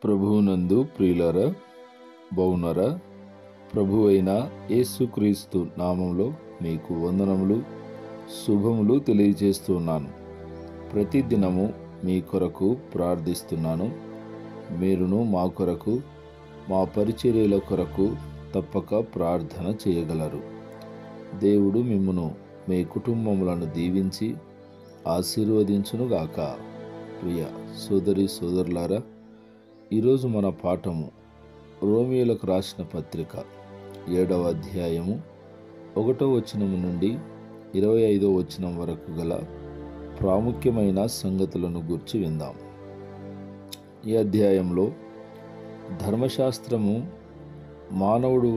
ప్రభువునందు ప్రియులారా, బాగున్నారా? ప్రభువైన యేసుక్రీస్తు నామంలో మీకు వందనములు, శుభములు తెలియజేస్తున్నాను. ప్రతిదినము మీ కొరకు ప్రార్థిస్తున్నాను. మీరును మా కొరకు, మా పరిచర్యల కొరకు తప్పక ప్రార్థన చేయగలరు. దేవుడు మిమ్మును, మీ కుటుంబములను దీవించి ఆశీర్వదించునుగాక. ప్రియ సోదరి సోదరులారా, ఈరోజు మన పాఠము రోమియోలకు రాసిన పత్రిక 7వ అధ్యాయము 1వ వచనము నుండి 25వ వచనం వరకు గల ప్రాముఖ్యమైన సంగతులను గురించి విందాం. ఈ అధ్యాయంలో ధర్మశాస్త్రము మానవుడు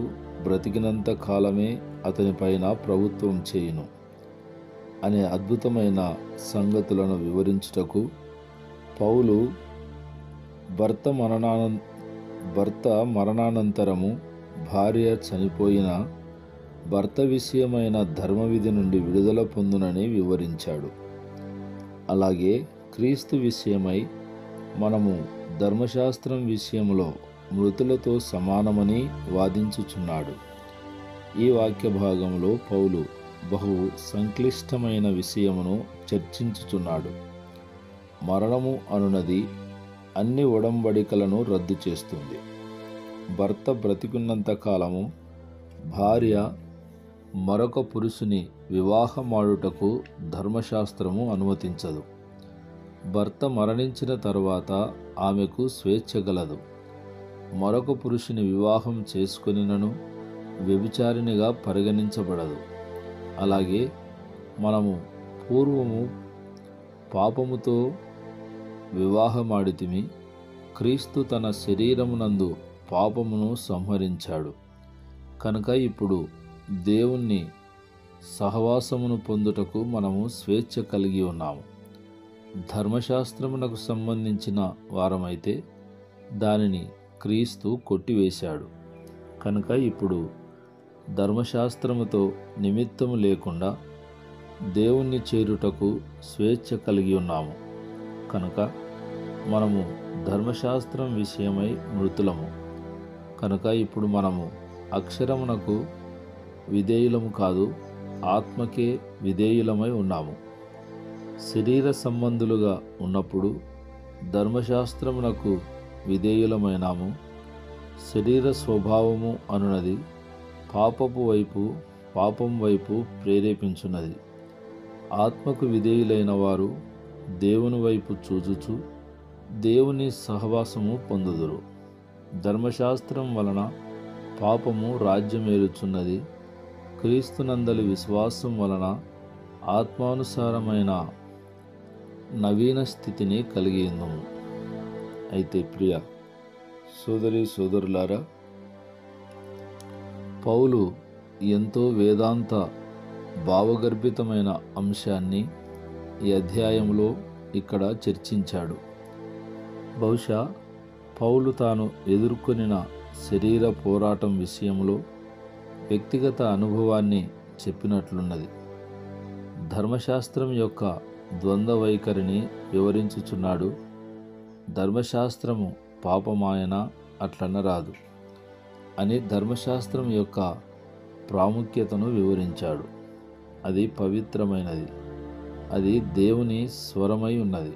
బ్రతికినంత కాలమే అతని పైన ప్రభుత్వం చేయును అనే అద్భుతమైన సంగతులను వివరించుటకు పౌలు భర్త మరణానంతరము భార్య చనిపోయిన భర్త విషయమైన ధర్మవిధి నుండి విడుదల పొందునని వివరించాడు. అలాగే క్రీస్తు విషయమై మనము ధర్మశాస్త్రం విషయంలో మృతులతో సమానమని వాదించుచున్నాడు. ఈ వాక్య భాగంలో పౌలు బహు సంక్లిష్టమైన విషయమును చర్చించుచున్నాడు. మరణము అనునది అన్ని ఒడంబడికలను రద్దు చేస్తుంది. భర్త బ్రతికున్నంత కాలము భార్య మరొక పురుషుని వివాహమాడుటకు ధర్మశాస్త్రము అనుమతించదు. భర్త మరణించిన తరువాత ఆమెకు స్వేచ్ఛ గలదు. మరొక పురుషుని వివాహం చేసుకొనినను వ్యభిచారిణిగా పరిగణించబడదు. అలాగే మనము పూర్వము పాపముతో వివాహమాడితిమి, క్రీస్తు తన శరీరమునందు పాపమును సంహరించాడు కనుక ఇప్పుడు దేవుని సహవాసమును పొందుటకు మనము స్వేచ్ఛ కలిగి ఉన్నాము. ధర్మశాస్త్రమునకు సంబంధించిన వారమైతే దానిని క్రీస్తు కొట్టివేశాడు కనుక ఇప్పుడు ధర్మశాస్త్రముతో నిమిత్తము లేకుండా దేవుణ్ణి చేరుటకు స్వేచ్ఛ కలిగి ఉన్నాము. కనుక మనము ధర్మశాస్త్రం విషయమై మృతులము కనుక ఇప్పుడు మనము అక్షరమునకు విధేయులము కాదు, ఆత్మకే విధేయులమై ఉన్నాము. శరీర సంబంధులుగా ఉన్నప్పుడు ధర్మశాస్త్రమునకు విధేయులమైనాము. శరీర స్వభావము అనున్నది పాపం వైపు ప్రేరేపించున్నది. ఆత్మకు విధేయులైన వారు దేవుని వైపు చూచుచు దేవుని సహవాసము పొందుదురు. ధర్మశాస్త్రం వలన పాపము రాజ్యమేలుచున్నది. క్రీస్తునందలి విశ్వాసం వలన ఆత్మానుసారమైన నవీన స్థితిని కలిగి ఉన్నాము. అయితే ప్రియ సోదరి సోదరులారా, పౌలు ఎంతో వేదాంత భావగర్భితమైన అంశాన్ని ఈ అధ్యాయంలో ఇక్కడ చర్చించాడు. బహుశా పౌలు తాను ఎదుర్కొనిన శరీర పోరాటం విషయంలో వ్యక్తిగత అనుభవాన్ని చెప్పినట్లున్నది. ధర్మశాస్త్రం యొక్క ద్వంద్వ వైఖరిని వివరించుచున్నాడు. ధర్మశాస్త్రము పాపమాయన అట్లనరాదు అని ధర్మశాస్త్రం యొక్క ప్రాముఖ్యతను వివరించాడు. అది పవిత్రమైనది, అది దేవుని స్వరమై ఉన్నది,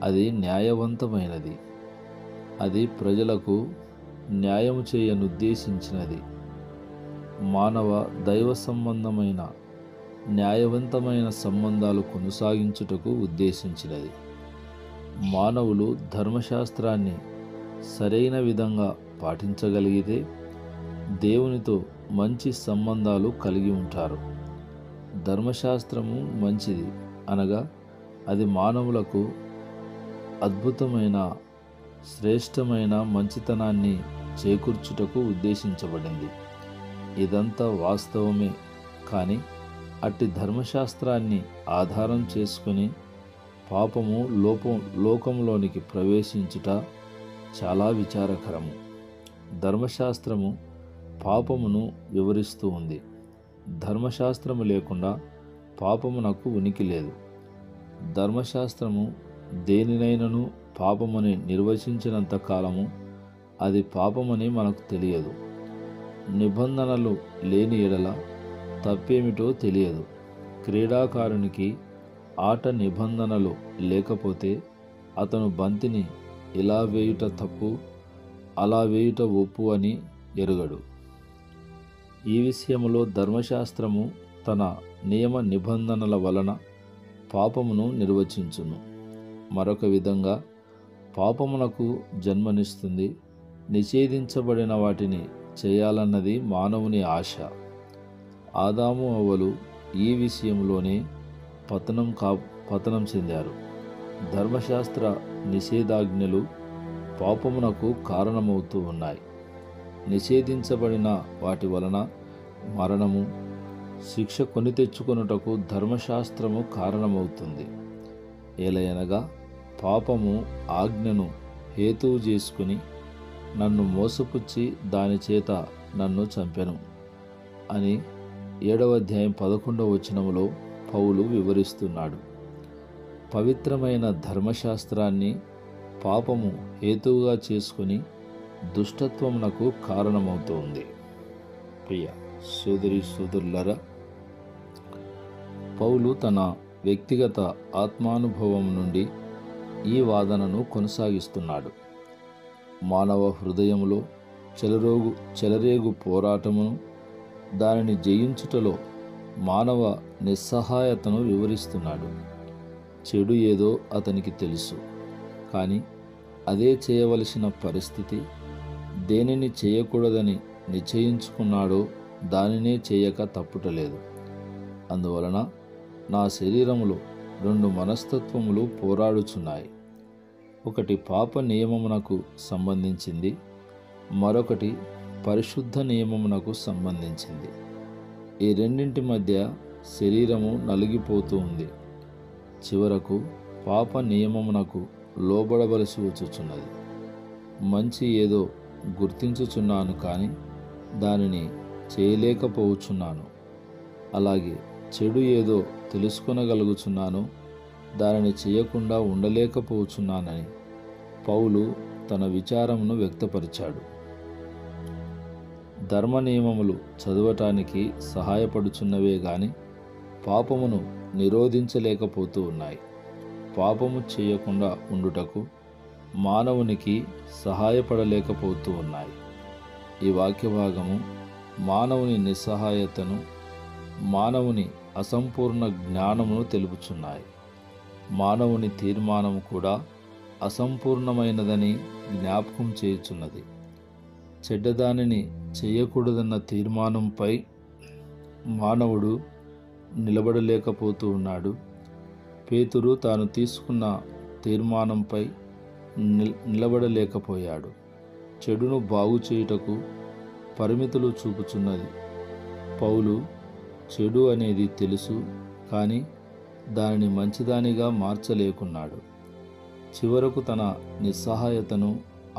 అది న్యాయవంతమైనది, అది ప్రజలకు న్యాయము చేయనుద్దేశించినది, మానవ దైవ సంబంధమైన న్యాయవంతమైన సంబంధాలు కొనసాగించుటకు ఉద్దేశించినది. మానవులు ధర్మశాస్త్రాన్ని సరైన విధంగా పాటించగలిగితే దేవునితో మంచి సంబంధాలు కలిగి ఉంటారు. ధర్మశాస్త్రము మంచిది అనగా అది మానవులకు అద్భుతమైన శ్రేష్టమైన మంచితనాన్ని చేకూర్చుటకు ఉద్దేశించబడింది. ఇదంతా వాస్తవమే, కానీ అట్టి ధర్మశాస్త్రాన్ని ఆధారం చేసుకుని పాపము లోకంలోనికి ప్రవేశించుట చాలా విచారకరము. ధర్మశాస్త్రము పాపమును వివరిస్తూ ఉంది. ధర్మశాస్త్రము లేకుండా పాపమునకు ఉనికి లేదు. ధర్మశాస్త్రము దేనినైనను పాపమని నిర్వచించినంత కాలము అది పాపమని మనకు తెలియదు. నిబంధనలు లేని ఎడల తప్పేమిటో తెలియదు. క్రీడాకారునికి ఆట నిబంధనలు లేకపోతే అతను బంతిని ఇలా వేయుట తప్పు, అలా వేయుట ఒప్పు అని ఎరుగడు. ఈ విషయంలో ధర్మశాస్త్రము తన నియమ నిబంధనల వలన పాపమును నిర్వచించును. మరొక విధంగా పాపమునకు జన్మనిస్తుంది. నిషేధించబడిన వాటిని చేయాలన్నది మానవుని ఆశ. ఆదాము అవ్వలు ఈ విషయంలోనే పతనం చెందారు. ధర్మశాస్త్ర నిషేధాజ్ఞలు పాపమునకు కారణమవుతూ ఉన్నాయి. నిషేధించబడిన వాటి వలన మరణము, శిక్ష కొని తెచ్చుకొనుటకు ధర్మశాస్త్రము కారణమవుతుంది. ఏలయనగా పాపము ఆజ్ఞను హేతువు చేసుకుని నన్ను మోసపుచ్చి దాని చేత నన్ను చంపెను అని 7వ అధ్యాయం 11వ వచనములో పౌలు వివరిస్తున్నాడు. పవిత్రమైన ధర్మశాస్త్రాన్ని పాపము హేతువుగా చేసుకుని దుష్టత్వమునకు కారణమవుతోంది. ప్రియ సోదరులారా, పౌలు తన వ్యక్తిగత ఆత్మానుభవం నుండి ఈ వాదనను కొనసాగిస్తున్నాడు. మానవ హృదయములో చెలరేగు పోరాటమును, దానిని జయించుటలో మానవ నిస్సహాయతను వివరిస్తున్నాడు. చెడు ఏదో అతనికి తెలుసు, కానీ అదే చేయవలసిన పరిస్థితి. దేనిని చేయకూడదని నిశ్చయించుకున్నాడో దానినే చేయక తప్పుటలేదు. అందువలన నా శరీరములో 2 మనస్తత్వములు పోరాడుచున్నాయి. ఒకటి పాప నియమమునకు సంబంధించింది, మరొకటి పరిశుద్ధ నియమమునకు సంబంధించింది. ఈ రెండింటి మధ్య శరీరము నలిగిపోతూ ఉంది. చివరకు పాప నియమమునకు లోబడవలసి వచ్చుచున్నది. మంచి ఏదో గుర్తించుచున్నాను, కానీ దానిని చేయలేకపోవచ్చున్నాను. అలాగే చెడు ఏదో తెలుసుకొనగలుగుచున్నాను, దానిని చేయకుండా ఉండలేకపోవచ్చున్నానని పౌలు తన విచారమును వ్యక్తపరిచాడు. ధర్మ నియమములు చదవటానికి సహాయపడుచున్నవే గాని పాపమును నిరోధించలేకపోతూ ఉన్నాయి. పాపము చేయకుండా ఉండుటకు మానవునికి సహాయపడలేకపోతూ ఉన్నాయి. ఈ వాక్యభాగము మానవుని నిస్సహాయతను, మానవుని అసంపూర్ణ జ్ఞానమును తెలుపుచున్నాయి. మానవుని తీర్మానము కూడా అసంపూర్ణమైనదని జ్ఞాపకం చేయుచున్నది. చెడ్డదానిని చేయకూడదన్న తీర్మానంపై మానవుడు నిలబడలేకపోతూ ఉన్నాడు. పేతురు తాను తీసుకున్న తీర్మానంపై నిలబడలేకపోయాడు. చెడును బాగు చేయుటకు పరిమితులు చూపుచున్నది. పౌలు చెడు అనేది తెలుసు, కానీ దానిని మంచిదానిగా మార్చలేకున్నాడు. చివరకు తన నిస్సహాయతను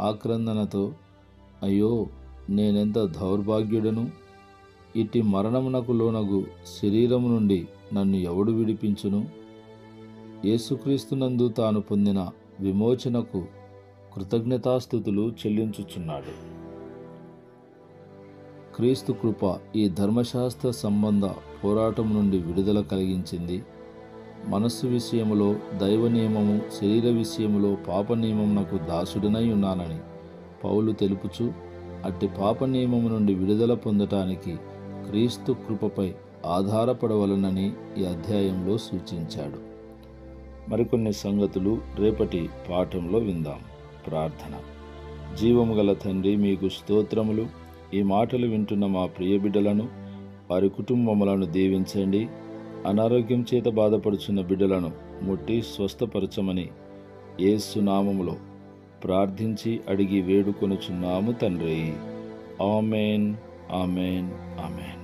ఆక్రందనతో, అయ్యో నేనెంత దౌర్భాగ్యుడను, ఇట్టి మరణమునకు లోనగు శరీరము నుండి నన్ను ఎవడు విడిపించును? యేసుక్రీస్తునందు తాను పొందిన విమోచనకు కృతజ్ఞతాస్తుతులు చెల్లించుచున్నాడు. క్రీస్తు కృప ఈ ధర్మశాస్త్ర సంబంధ పోరాటం నుండి విడుదల కలిగించింది. మనస్సు విషయములో దైవ నియమము, శరీర విషయములో పాప నియమమునకు దాసుడనై ఉన్నానని పౌలు తెలుపుచు, అట్టి పాప నియమము నుండి విడుదల పొందటానికి క్రీస్తు కృపపై ఆధారపడవలనని ఈ అధ్యాయంలో సూచించాడు. మరికొన్ని సంగతులు రేపటి పాఠంలో విందాం. ప్రార్థన. జీవము గల తండ్రి, మీకు స్తోత్రములు. ఈ మాటలు వింటున్న మా ప్రియ బిడ్డలను, వారి కుటుంబములను దీవించండి. అనారోగ్యం చేత బాధపడుచున్న బిడ్డలను ముట్టి స్వస్థపరచమని యేసు నామములో ప్రార్థించి అడిగి వేడుకొనుచున్నాము తండ్రి. ఆమెన్. ఆమెన్. ఆమెన్.